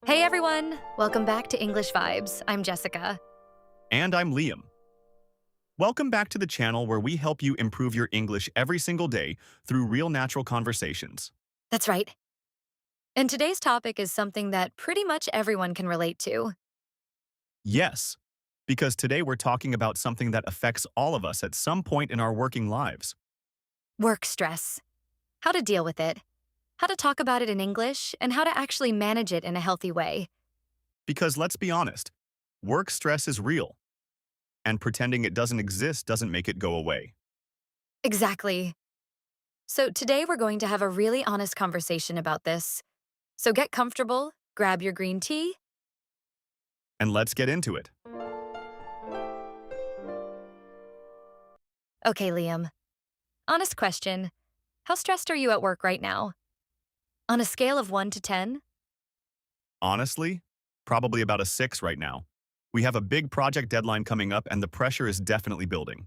Hey everyone! Welcome back to English Vibes. I'm Jessica. And I'm Liam. Welcome back to the channel where we help you improve your English every single day through real natural conversations. That's right. And today's topic is something that pretty much everyone can relate to. Yes, because today we're talking about something that affects all of us at some point in our working lives. Work stress. How to deal with it. How to talk about it in English, and how to actually manage it in a healthy way. Because let's be honest, work stress is real, and pretending it doesn't exist doesn't make it go away. Exactly. So today we're going to have a really honest conversation about this. So get comfortable, grab your green tea. And let's get into it. Okay, Liam. Honest question. How stressed are you at work right now? On a scale of 1 to 10? Honestly, probably about a 6 right now. We have a big project deadline coming up and the pressure is definitely building.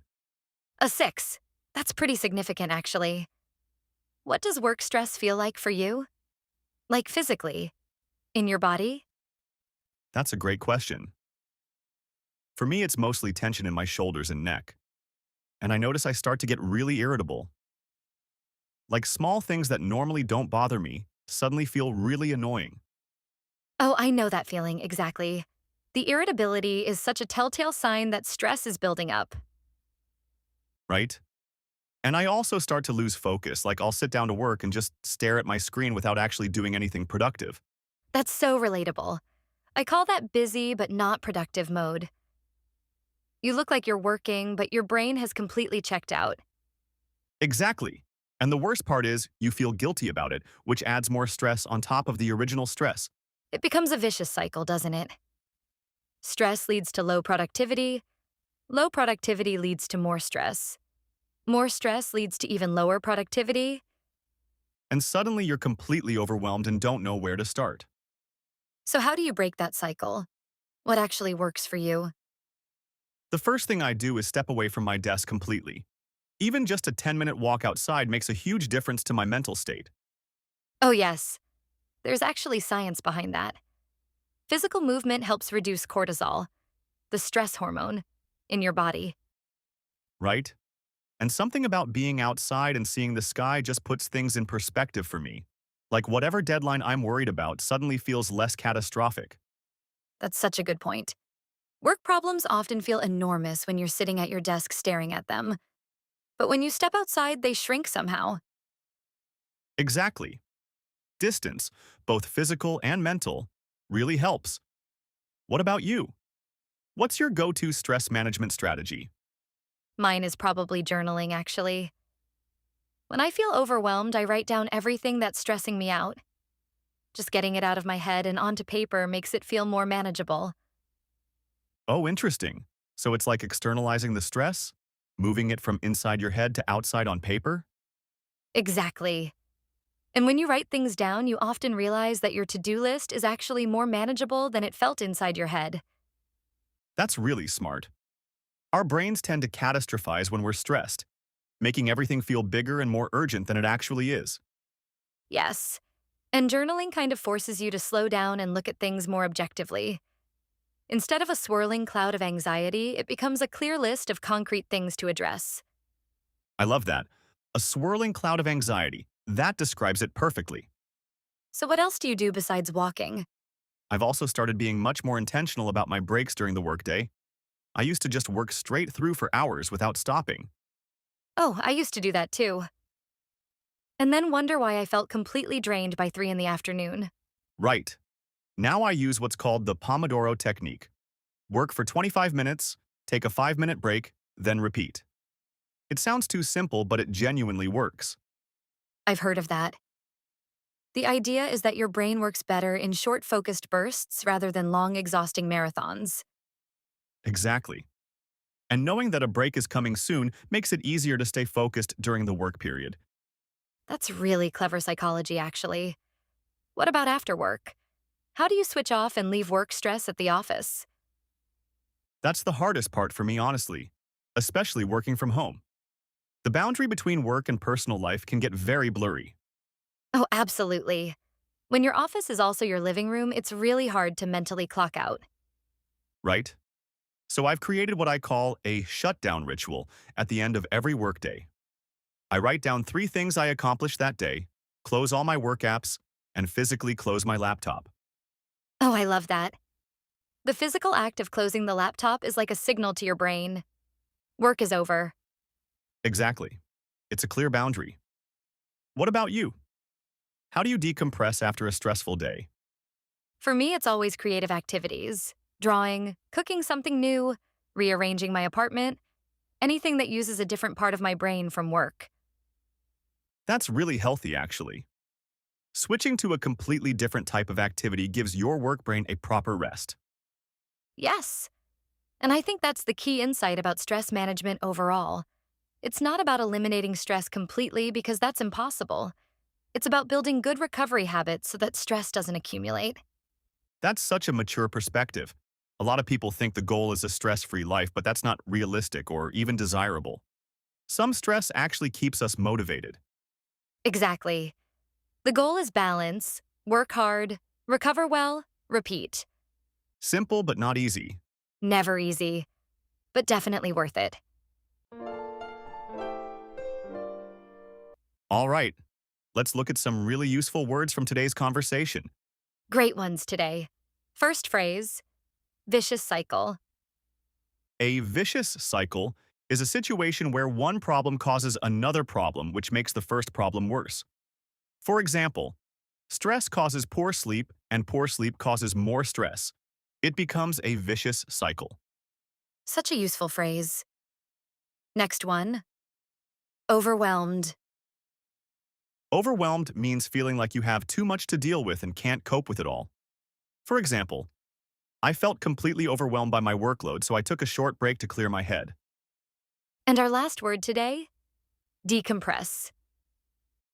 A 6. That's pretty significant, actually. What does work stress feel like for you? Like physically? In your body? That's a great question. For me, it's mostly tension in my shoulders and neck. And I notice I start to get really irritable. Like small things that normally don't bother me suddenly feel really annoying, Oh, I know that feeling, exactly. The irritability is such a telltale sign that stress is building up. right? And I also start to lose focus, like I'll sit down to work and just stare at my screen without actually doing anything productive. That's so relatable. I call that busy but not productive mode. You look like you're working, but your brain has completely checked out. Exactly. And the worst part is, you feel guilty about it, which adds more stress on top of the original stress. It becomes a vicious cycle, doesn't it? Stress leads to low productivity leads to more stress leads to even lower productivity. And suddenly you're completely overwhelmed and don't know where to start. So, how do you break that cycle? What actually works for you? The first thing I do is step away from my desk completely. Even just a 10-minute walk outside makes a huge difference to my mental state. Oh, yes, there's actually science behind that. Physical movement helps reduce cortisol, the stress hormone, in your body. Right? And something about being outside and seeing the sky just puts things in perspective for me. Like whatever deadline I'm worried about suddenly feels less catastrophic. That's such a good point. Work problems often feel enormous when you're sitting at your desk staring at them. But when you step outside, they shrink somehow. Exactly. Distance, both physical and mental, really helps. What about you? What's your go-to stress management strategy? Mine is probably journaling, actually. When I feel overwhelmed, I write down everything that's stressing me out. Just getting it out of my head and onto paper makes it feel more manageable. Oh, interesting. So it's like externalizing the stress? Moving it from inside your head to outside on paper? Exactly. And when you write things down, you often realize that your to-do list is actually more manageable than it felt inside your head. That's really smart. Our brains tend to catastrophize when we're stressed, making everything feel bigger and more urgent than it actually is. Yes. And journaling kind of forces you to slow down and look at things more objectively. Instead of a swirling cloud of anxiety, it becomes a clear list of concrete things to address. I love that. A swirling cloud of anxiety. That describes it perfectly. So, what else do you do besides walking? I've also started being much more intentional about my breaks during the workday. I used to just work straight through for hours without stopping. Oh, I used to do that too. And then wonder why I felt completely drained by 3 in the afternoon. Right. Now I use what's called the Pomodoro technique. Work for 25 minutes, take a 5-minute break, then repeat. It sounds too simple, but it genuinely works. I've heard of that. The idea is that your brain works better in short, focused bursts rather than long, exhausting marathons. Exactly. And knowing that a break is coming soon makes it easier to stay focused during the work period. That's really clever psychology, actually. What about after work? How do you switch off and leave work stress at the office? That's the hardest part for me, honestly, especially working from home. The boundary between work and personal life can get very blurry. Oh, absolutely. When your office is also your living room, it's really hard to mentally clock out. right? So I've created what I call a shutdown ritual at the end of every workday. I write down 3 things I accomplished that day, close all my work apps, and physically close my laptop. Oh, I love that. The physical act of closing the laptop is like a signal to your brain. Work is over. Exactly. It's a clear boundary. What about you? How do you decompress after a stressful day? For me, it's always creative activities drawing, cooking something new, rearranging my apartment, anything that uses a different part of my brain from work. That's really healthy, actually. Switching to a completely different type of activity gives your work brain a proper rest. Yes. And I think that's the key insight about stress management overall. It's not about eliminating stress completely because that's impossible. It's about building good recovery habits so that stress doesn't accumulate. That's such a mature perspective. A lot of people think the goal is a stress-free life, but that's not realistic or even desirable. Some stress actually keeps us motivated. Exactly. The goal is balance, work hard, recover well, repeat. Simple but not easy. Never easy, but definitely worth it. All right, let's look at some really useful words from today's conversation. Great ones today. First phrase, vicious cycle. A vicious cycle is a situation where one problem causes another problem, which makes the first problem worse. For example, stress causes poor sleep, and poor sleep causes more stress. It becomes a vicious cycle. Such a useful phrase. Next one, overwhelmed. Overwhelmed means feeling like you have too much to deal with and can't cope with it all. For example, I felt completely overwhelmed by my workload, so I took a short break to clear my head. And our last word today, decompress.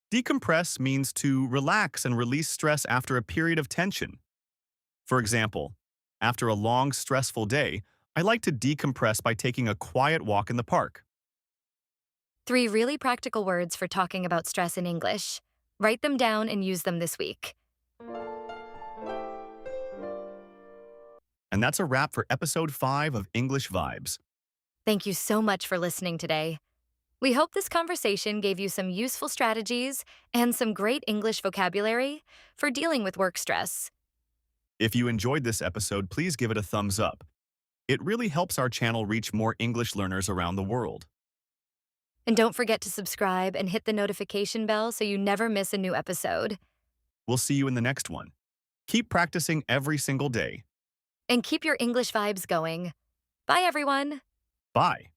Decompress means to relax and release stress after a period of tension. For example, after a long, stressful day, I like to decompress by taking a quiet walk in the park. 3 really practical words for talking about stress in English. Write them down and use them this week. And that's a wrap for episode 5 of English Vibes. Thank you so much for listening today. We hope this conversation gave you some useful strategies and some great English vocabulary for dealing with work stress. If you enjoyed this episode, please give it a thumbs up. It really helps our channel reach more English learners around the world. And don't forget to subscribe and hit the notification bell so you never miss a new episode. We'll see you in the next one. Keep practicing every single day. And keep your English vibes going. Bye, everyone. Bye.